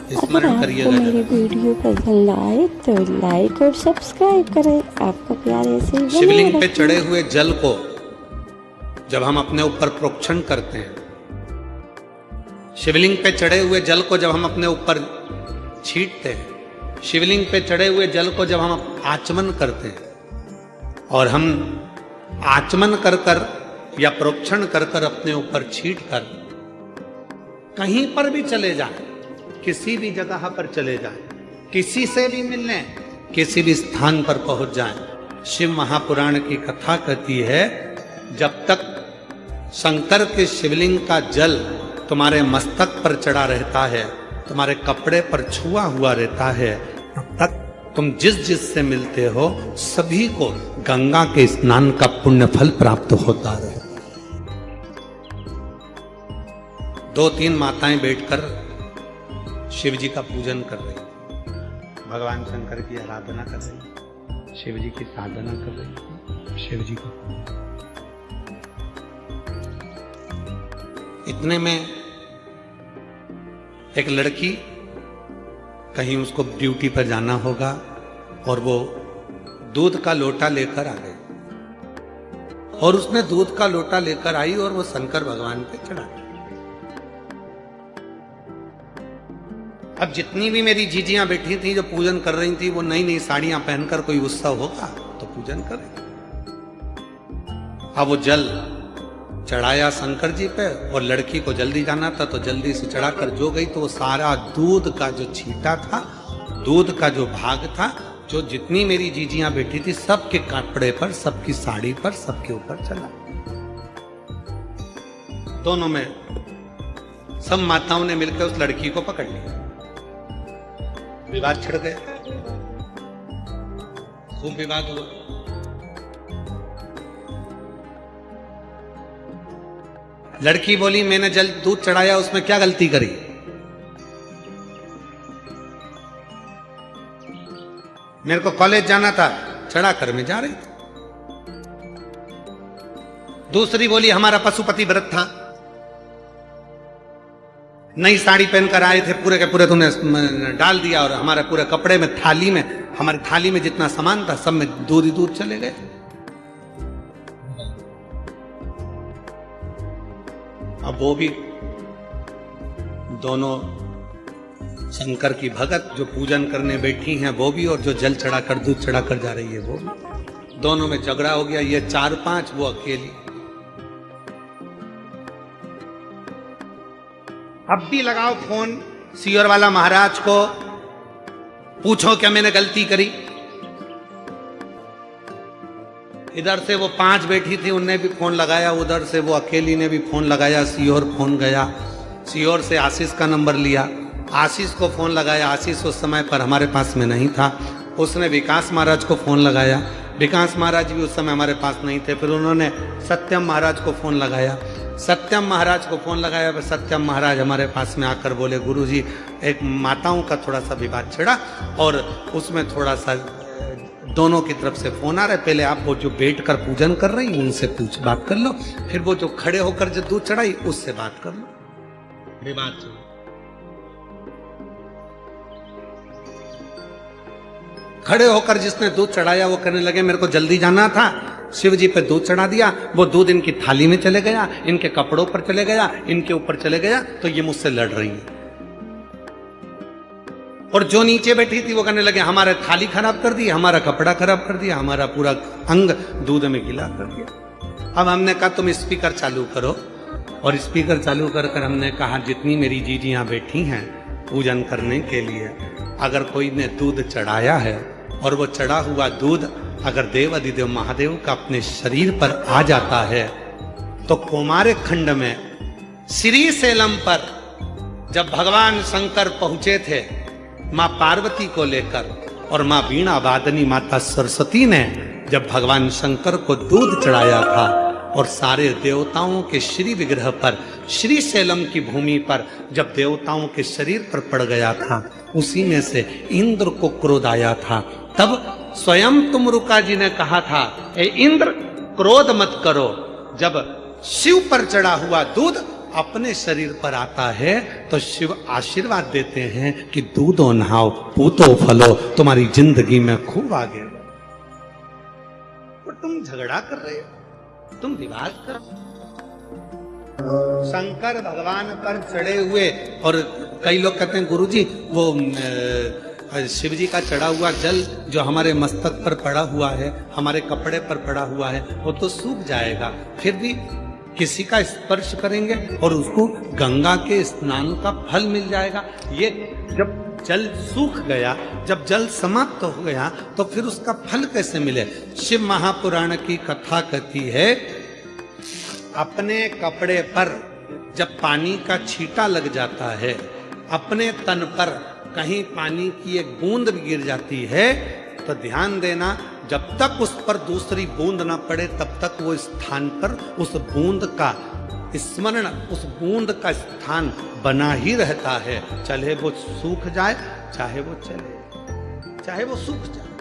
अगर आपको मेरी वीडियो पसंद आए तो लाइक और सब्सक्राइब करें। आपका प्यार ऐसे ही शिवलिंग पे चढ़े हुए जल को जब हम अपने ऊपर प्रोक्षण करते हैं, शिवलिंग पे चढ़े हुए जल को जब हम अपने ऊपर छींटते हैं, शिवलिंग पे चढ़े हुए जल को जब हम आचमन करते हैं और हम आचमन कर कर या प्रोक्षण कर कर अपने ऊपर छींट कर कहीं पर भी चले जाएं, किसी भी जगह पर चले जाएं, किसी से भी मिलने, किसी भी स्थान पर पहुंच जाएं, शिव महापुराण की कथा कहती है जब तक शंकर के शिवलिंग का जल तुम्हारे मस्तक पर चढ़ा रहता है, तुम्हारे कपड़े पर छुआ हुआ रहता है, तब तक तुम जिस से मिलते हो सभी को गंगा के स्नान का पुण्य फल प्राप्त होता रहे। 2-3 माताएं बैठकर शिव जी का पूजन कर रही, भगवान शंकर की आराधना कर रही, शिव जी की साधना कर रही, शिव जी को। इतने में एक लड़की, कहीं उसको ड्यूटी पर जाना होगा और वो दूध का लोटा लेकर आ गई और उसने दूध का लोटा लेकर आई और वो शंकर भगवान पे चढ़ा दी। अब जितनी भी मेरी जीजियां बैठी थी जो पूजन कर रही थी, वो नई नई साड़ियां पहनकर, कोई उत्सव होगा तो पूजन करें। अब वो जल चढ़ाया शंकर जी पे और लड़की को जल्दी जाना था तो जल्दी से चढ़ाकर जो गई तो वो सारा दूध का जो छींटा था, दूध का जो भाग था, जो जितनी मेरी जीजियां बैठी थी सबके कपड़े पर, सबकी साड़ी पर, सबके ऊपर चला। दोनों में सब माताओं ने मिलकर उस लड़की को पकड़ लिया, विवाद छिड़ गया, खूब विवाद हुआ। लड़की बोली मैंने जल दूध चढ़ाया, उसमें क्या गलती करी? मेरे को कॉलेज जाना था, चढ़ा कर मैं जा रही थी। दूसरी बोली हमारा पशुपति व्रत था, नई साड़ी पहनकर आए थे, पूरे के पूरे तुमने डाल दिया और हमारे पूरे कपड़े में, थाली में, हमारी थाली में जितना सामान था सब में दूध ही दूध चले गए। अब वो भी दोनों शंकर की भगत जो पूजन करने बैठी हैं वो भी, और जो जल चढ़ाकर दूध चढ़ाकर जा रही है वो भी, दोनों में झगड़ा हो गया। ये 4-5, वो अकेली। अब भी लगाओ फोन सीओर वाला महाराज को, पूछो क्या मैंने गलती करी। इधर से वो 5 बैठी थी, उनने भी फोन लगाया, उधर से वो अकेली ने भी फोन लगाया, सीओर फोन गया, सीओर से आशीष का नंबर लिया, आशीष को फोन लगाया, आशीष उस समय पर हमारे पास में नहीं था, उसने विकास महाराज को फोन लगाया, विकास महाराज भी उस समय हमारे पास नहीं थे, फिर उन्होंने सत्यम महाराज को फोन लगाया, सत्यम महाराज को फोन लगाया, फिर सत्यम महाराज हमारे पास में आकर बोले गुरुजी एक माताओं का थोड़ा सा विवाद छिड़ा और उसमें थोड़ा सा दोनों की तरफ से फोन आ रहा है, पहले आप वो जो बैठकर पूजन कर रही हैं उनसे बात कर लो, फिर वो जो खड़े होकर जो दूध चढ़ाई उससे बात कर लो। विवाद खड़े होकर जिसने दूध चढ़ाया वो कहने लगे मेरे को जल्दी जाना था, शिव जी पे दूध चढ़ा दिया, वो दूध इनकी थाली में चले गया, इनके कपड़ों पर चले गया, इनके ऊपर चले गया, तो ये मुझसे लड़ रही है। और जो नीचे बैठी थी वो कहने लगे हमारे थाली खराब कर दी, हमारा कपड़ा खराब कर दिया, हमारा पूरा अंग दूध में गिला कर दिया। अब हमने कहा तुम स्पीकर चालू करो, और स्पीकर चालू कर कर हमने कहा जितनी मेरी जीजियां बैठी हैं पूजन करने के लिए, अगर कोई ने दूध चढ़ाया है और वो चढ़ा हुआ दूध अगर देव अधिदेव महादेव का अपने शरीर पर आ जाता है तो कुमार खंड में श्री सेलम पर जब भगवान शंकर पहुंचे थे मां पार्वती को लेकर, और मां वीणा वादनी माता सरस्वती ने जब भगवान शंकर को दूध चढ़ाया था और सारे देवताओं के श्री विग्रह पर, श्री शैलम की भूमि पर जब देवताओं के शरीर पर पड़ गया था, उसी में से इंद्र को क्रोध आया था। तब स्वयं तुमरुका जी ने कहा था ए इंद्र क्रोध मत करो, जब शिव पर चढ़ा हुआ दूध अपने शरीर पर आता है तो शिव आशीर्वाद देते हैं कि दूधो नहाओ, पूतो फलो, तुम्हारी जिंदगी में खूब आगे बढ़ो। और तुम झगड़ा कर रहे हो, तुम विवाद कर। शंकर भगवान पर चढ़े हुए, और कई लोग कहते हैं गुरुजी वो शिव जी का चढ़ा हुआ जल जो हमारे मस्तक पर पड़ा हुआ है, हमारे कपड़े पर पड़ा हुआ है, वो तो सूख जाएगा, फिर भी किसी का स्पर्श करेंगे और उसको गंगा के स्नान का फल मिल जाएगा। ये जब जल सूख गया, जब जल समाप्त हो गया, तो फिर उसका फल कैसे मिले? शिव महापुराण की कथा कहती है, अपने कपड़े पर जब पानी का छींटा लग जाता है, अपने तन पर कहीं पानी की एक बूंद भी गिर जाती है, तो ध्यान देना, जब तक उस पर दूसरी बूंद ना पड़े तब तक वो स्थान पर उस बूंद का स्मरण, उस बूंद का स्थान बना ही रहता है। चाहे वो सूख जाए, चाहे वो चले, चाहे वो सूख जाए,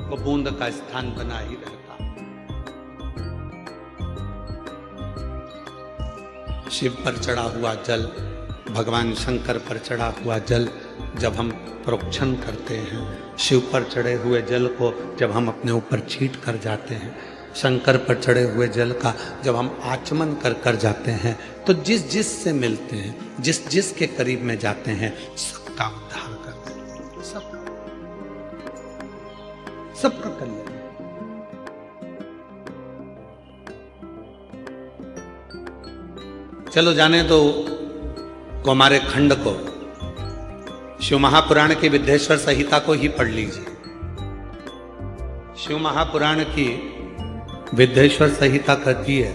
वो बूंद का स्थान बना ही रहता है। शिव पर चढ़ा हुआ जल, भगवान शंकर पर चढ़ा हुआ जल जब हम प्रोक्षण करते हैं, शिव पर चढ़े हुए जल को जब हम अपने ऊपर छींट कर जाते हैं, शंकर पर चढ़े हुए जल का जब हम आचमन कर कर जाते हैं, तो जिस जिस से मिलते हैं, जिस जिस के करीब में जाते हैं, सबका उद्धार करते हैं, सबका कल्याण। चलो जाने दो हमारे खंड को, शिव महापुराण की विद्येश्वर संहिता को ही पढ़ लीजिए। शिव महापुराण की विद्येश्वर संहिता कहती है,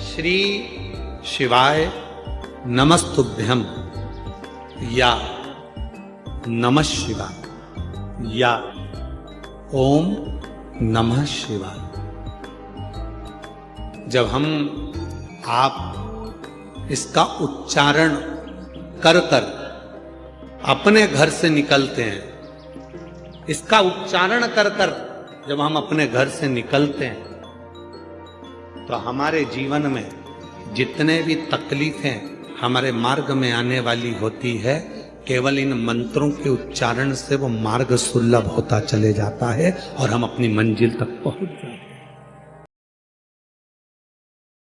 श्री शिवाय नमस्तुभ्यम या नमः शिवाय या ओम नमः शिवाय। जब हम आप इसका उच्चारण कर कर अपने घर से निकलते हैं, इसका उच्चारण कर कर जब हम अपने घर से निकलते हैं, तो हमारे जीवन में जितने भी तकलीफें हमारे मार्ग में आने वाली होती है, केवल इन मंत्रों के उच्चारण से वो मार्ग सुलभ होता चले जाता है और हम अपनी मंजिल तक पहुंच जाते हैं।